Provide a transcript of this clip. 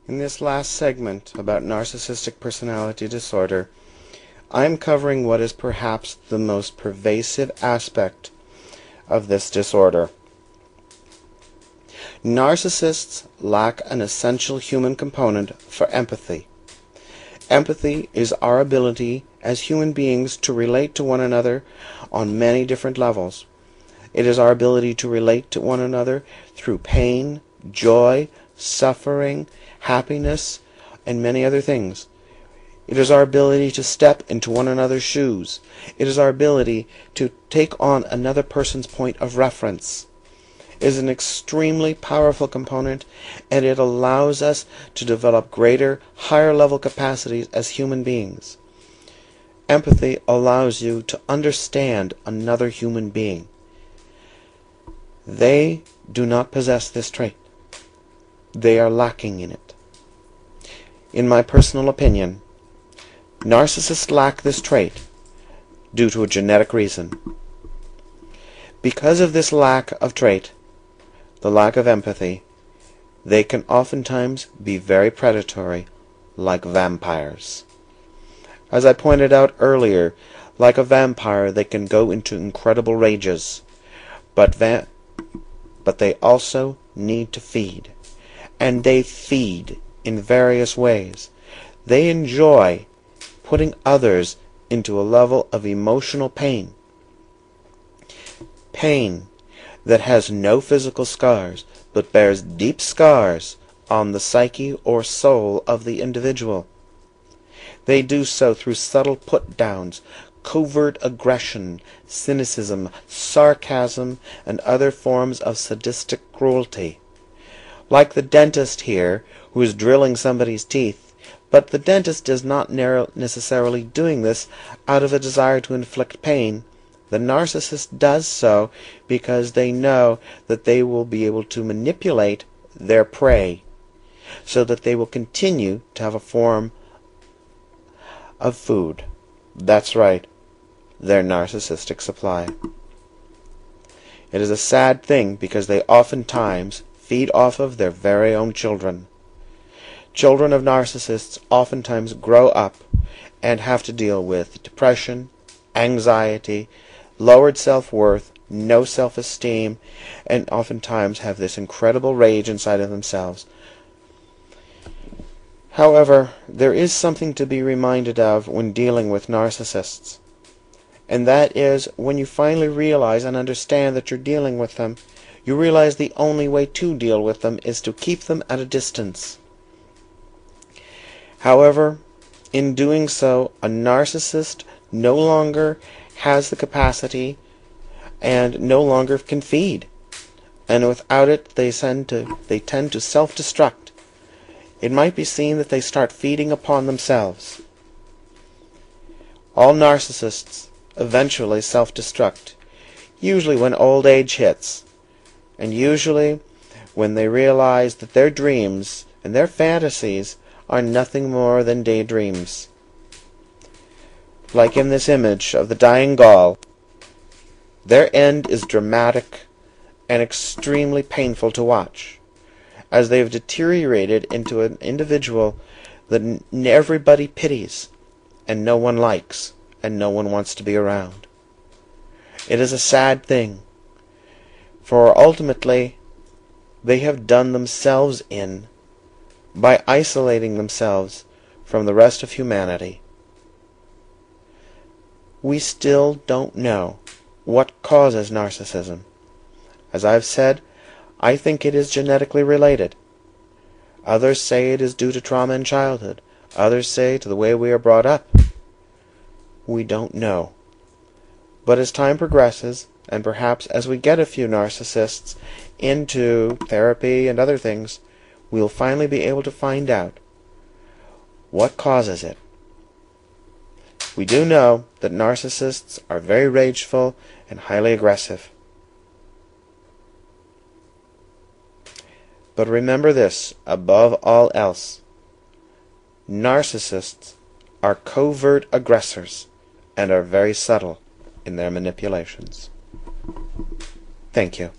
In this last segment about narcissistic personality disorder, I am covering what is perhaps the most pervasive aspect of this disorder. Narcissists lack an essential human component for empathy. Empathy is our ability as human beings to relate to one another on many different levels. It is our ability to relate to one another through pain, joy, suffering, happiness, and many other things. It is our ability to step into one another's shoes. It is our ability to take on another person's point of reference. It is an extremely powerful component, and it allows us to develop greater, higher level capacities as human beings. Empathy allows you to understand another human being. They do not possess this trait. They are lacking in it. In my personal opinion, narcissists lack this trait due to a genetic reason. Because of this lack of trait, the lack of empathy, they can oftentimes be very predatory, like vampires. As I pointed out earlier, like a vampire, they can go into incredible rages, but they also need to feed. And they feed in various ways. They enjoy putting others into a level of emotional pain. Pain that has no physical scars, but bears deep scars on the psyche or soul of the individual. They do so through subtle put-downs, covert aggression, cynicism, sarcasm, and other forms of sadistic cruelty. Like the dentist here, who is drilling somebody's teeth, but the dentist is not necessarily doing this out of a desire to inflict pain. The narcissist does so because they know that they will be able to manipulate their prey, so that they will continue to have a form of food. That's right, their narcissistic supply. It is a sad thing because they oftentimes feed off of their very own children. Children of narcissists oftentimes grow up and have to deal with depression, anxiety, lowered self-worth, no self-esteem, and oftentimes have this incredible rage inside of themselves. However, there is something to be reminded of when dealing with narcissists, and that is when you finally realize and understand that you're dealing with them, you realize the only way to deal with them is to keep them at a distance. However, in doing so, a narcissist no longer has the capacity and no longer can feed. And without it, they tend to self-destruct. It might be seen that they start feeding upon themselves. All narcissists eventually self-destruct, usually when old age hits, and usually when they realize that their dreams and their fantasies are nothing more than daydreams. Like in this image of the dying Gaul, their end is dramatic and extremely painful to watch, as they have deteriorated into an individual that everybody pities, and no one likes, and no one wants to be around. It is a sad thing, for ultimately they have done themselves in by isolating themselves from the rest of humanity. We still don't know what causes narcissism. As I've said, I think it is genetically related. Others say it is due to trauma in childhood. Others say to the way we are brought up. We don't know. But as time progresses, and perhaps as we get a few narcissists into therapy and other things, we'll finally be able to find out what causes it. We do know that narcissists are very rageful and highly aggressive. But remember this, above all else, narcissists are covert aggressors and are very subtle in their manipulations. Thank you.